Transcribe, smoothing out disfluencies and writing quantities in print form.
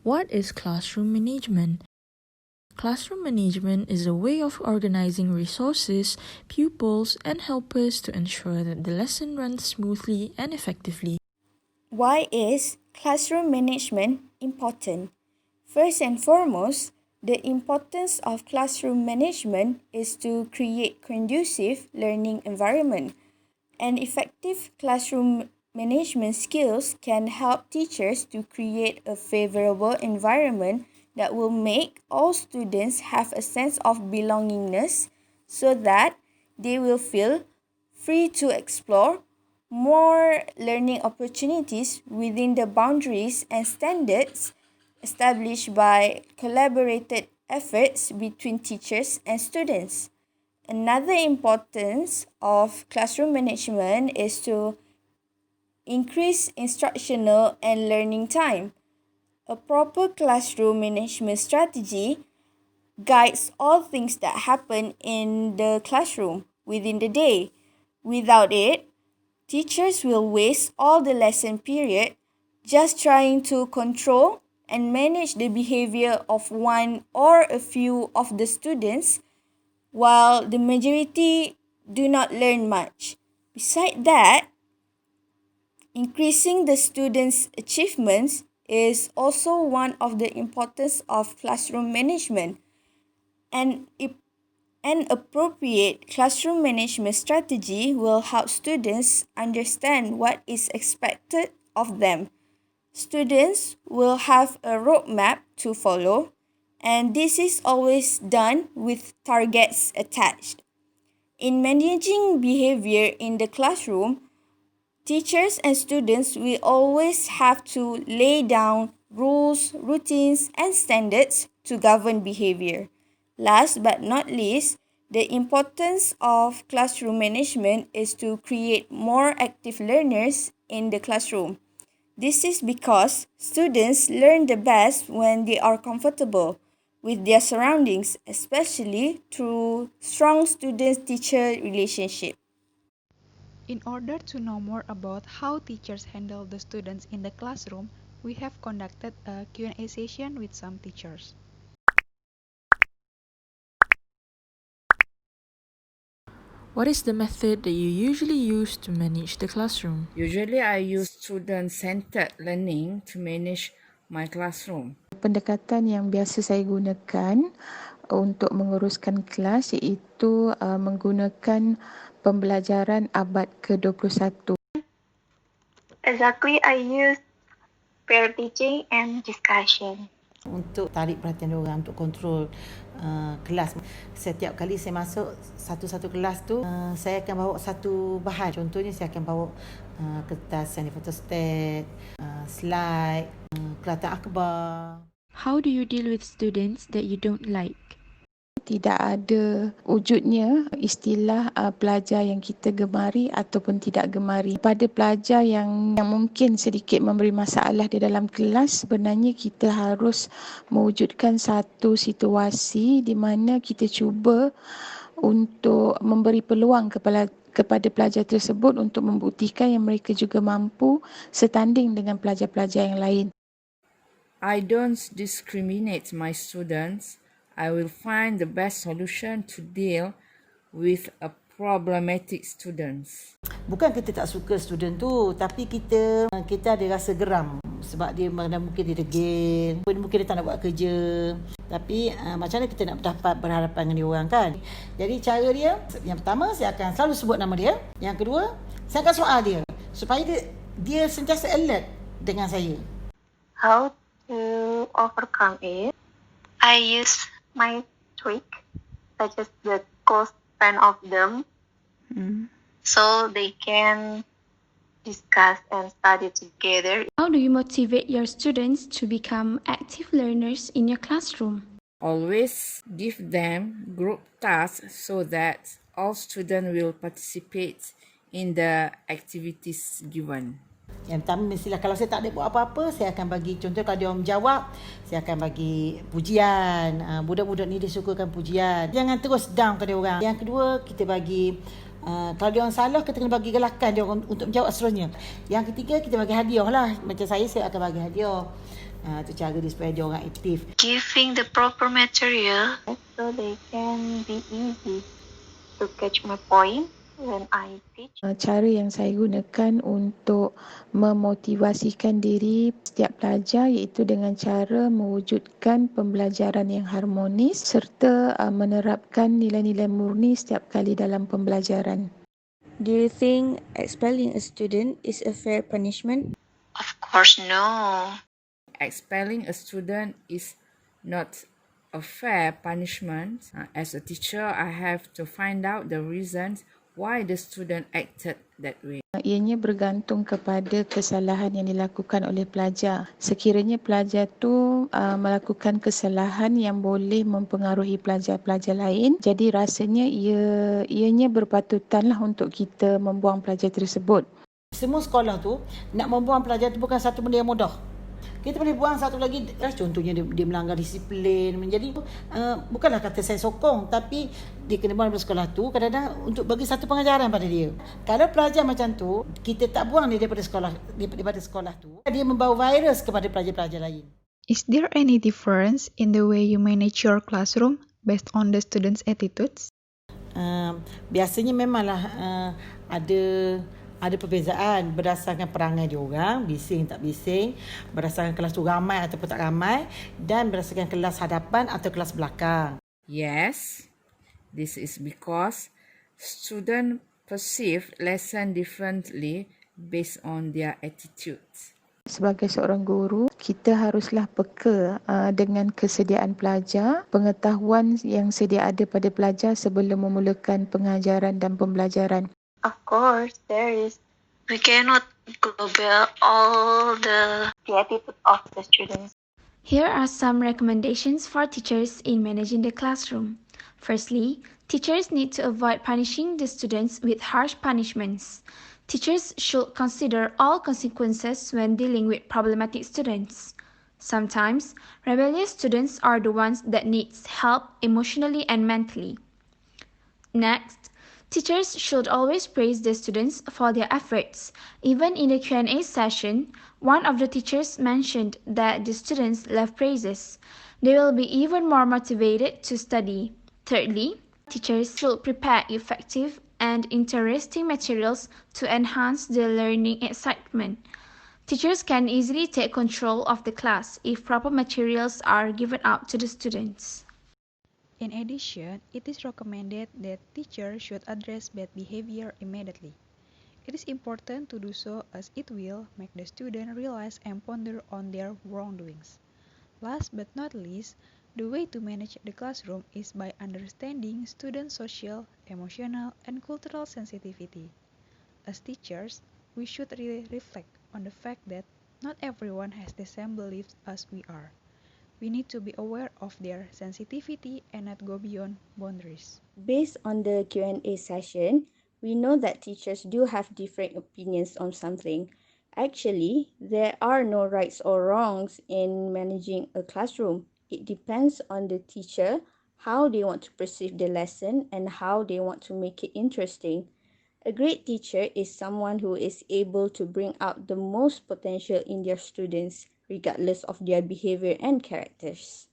What is classroom management? Classroom management is a way of organizing resources, pupils, and helpers to ensure that the lesson runs smoothly and effectively. Why is classroom management important? First and foremost, the importance of classroom management is to create conducive learning environment. An effective classroom management skills can help teachers to create a favorable environment that will make all students have a sense of belongingness so that they will feel free to explore more learning opportunities within the boundaries and standards established by collaborated efforts between teachers and students. Another importance of classroom management is to increase instructional and learning time. A proper classroom management strategy guides all things that happen in the classroom within the day. Without it, teachers will waste all the lesson period just trying to control and manage the behavior of one or a few of the students while the majority do not learn much. Besides that, increasing the students' achievements is also one of the importance of classroom management. An appropriate classroom management strategy will help students understand what is expected of them. Students will have a roadmap to follow, and this is always done with targets attached. In managing behavior in the classroom, teachers and students will always have to lay down rules, routines, and standards to govern behavior. Last but not least, the importance of classroom management is to create more active learners in the classroom. This is because students learn the best when they are comfortable with their surroundings, especially through strong student-teacher relationship. In order to know more about how teachers handle the students in the classroom, we have conducted a Q&A session with some teachers. What is the method that you usually use to manage the classroom? Usually, I use student-centered learning to manage my classroom. Pendekatan yang biasa saya gunakan untuk menguruskan kelas iaitu menggunakan pembelajaran abad ke-21. Exactly, I use peer teaching and discussion. Untuk tarik perhatian orang, untuk kontrol kelas. Setiap kali saya masuk satu-satu kelas tu, saya akan bawa satu bahan. Contohnya saya akan bawa kertas yang photostat, slide, kelatan akhbar. How do you deal with students that you don't like? Tidak ada wujudnya istilah pelajar yang kita gemari ataupun tidak gemari. Pada pelajar yang mungkin sedikit memberi masalah di dalam kelas, sebenarnya kita harus mewujudkan satu situasi di mana kita cuba untuk memberi peluang kepada pelajar tersebut untuk membuktikan yang mereka juga mampu setanding dengan pelajar-pelajar yang lain. I don't discriminate my students. I will find the best solution to deal with a problematic students. Bukan kita tak suka student tu, tapi kita ada rasa geram sebab dia mungkin dia degil, mungkin dia tak nak buat kerja. Tapi macam mana kita nak dapat berhadapan dengan dia orang kan? Jadi cara dia, yang pertama saya akan selalu sebut nama dia. Yang kedua, saya akan soal dia supaya dia sentiasa alert dengan saya. How to overcome it? I use my trick, such as the close friend of them, so they can discuss and study together. How do you motivate your students to become active learners in your classroom? Always give them group tasks so that all students will participate in the activities given. Yang pertama mestilah kalau saya tak ada buat apa-apa, saya akan bagi contoh kalau dia orang menjawab, saya akan bagi pujian. Budak-budak ni dia sukakan pujian. Jangan terus down ke dia orang. Yang kedua, kita bagi Kalau dia orang salah, kita kena bagi galakan dia orang untuk menjawab seterusnya. Yang ketiga, kita bagi hadiah lah. Macam saya akan bagi hadiah. Itu cara dia supaya dia orang aktif. Giving the proper material so they can be easy to catch my point when I teach. Cara yang saya gunakan untuk memotivasikan diri setiap pelajar iaitu dengan cara mewujudkan pembelajaran yang harmonis serta menerapkan nilai-nilai murni setiap kali dalam pembelajaran. Do you think expelling a student is a fair punishment? Of course, no. Expelling a student is not a fair punishment. As a teacher, I have to find out the reasons why the student acted that way. Ianya bergantung kepada kesalahan yang dilakukan oleh pelajar. Sekiranya pelajar tu melakukan kesalahan yang boleh mempengaruhi pelajar-pelajar lain, jadi rasanya ianya berpatutanlah untuk kita membuang pelajar tersebut. Semua sekolah tu nak membuang pelajar tu bukan satu benda yang mudah. Kita boleh buang satu lagi, contohnya dia melanggar disiplin. Jadi bukanlah kata saya sokong, tapi dia kena buang dari sekolah tu kadang-kadang untuk bagi satu pengajaran pada dia. Kalau pelajar macam tu, kita tak buang dia daripada sekolah tu, dia membawa virus kepada pelajar-pelajar lain. Is there any difference in the way you manage your classroom based on the students' attitudes? Biasanya memanglah ada perbezaan berdasarkan perangai diorang, bising tak bising, berdasarkan kelas tu ramai ataupun tak ramai, dan berdasarkan kelas hadapan atau kelas belakang. Yes, this is because students perceive lesson differently based on their attitudes. Sebagai seorang guru, kita haruslah peka dengan kesediaan pelajar, pengetahuan yang sedia ada pada pelajar sebelum memulakan pengajaran dan pembelajaran. Of course, there is. We cannot global all the attitude of the students. Here are some recommendations for teachers in managing the classroom. Firstly, teachers need to avoid punishing the students with harsh punishments. Teachers should consider all consequences when dealing with problematic students. Sometimes, rebellious students are the ones that need help emotionally and mentally. Next, teachers should always praise the students for their efforts. Even in the Q&A session, one of the teachers mentioned that the students love praises. They will be even more motivated to study. Thirdly, teachers should prepare effective and interesting materials to enhance the learning excitement. Teachers can easily take control of the class if proper materials are given out to the students. In addition, it is recommended that teachers should address bad behavior immediately. It is important to do so as it will make the student realize and ponder on their wrongdoings. Last but not least, the way to manage the classroom is by understanding students' social, emotional, and cultural sensitivity. As teachers, we should really reflect on the fact that not everyone has the same beliefs as we are. We need to be aware of their sensitivity and not go beyond boundaries. Based on the Q&A session, we know that teachers do have different opinions on something. Actually, there are no rights or wrongs in managing a classroom. It depends on the teacher, how they want to perceive the lesson and how they want to make it interesting. A great teacher is someone who is able to bring out the most potential in their students, regardless of their behavior and characters.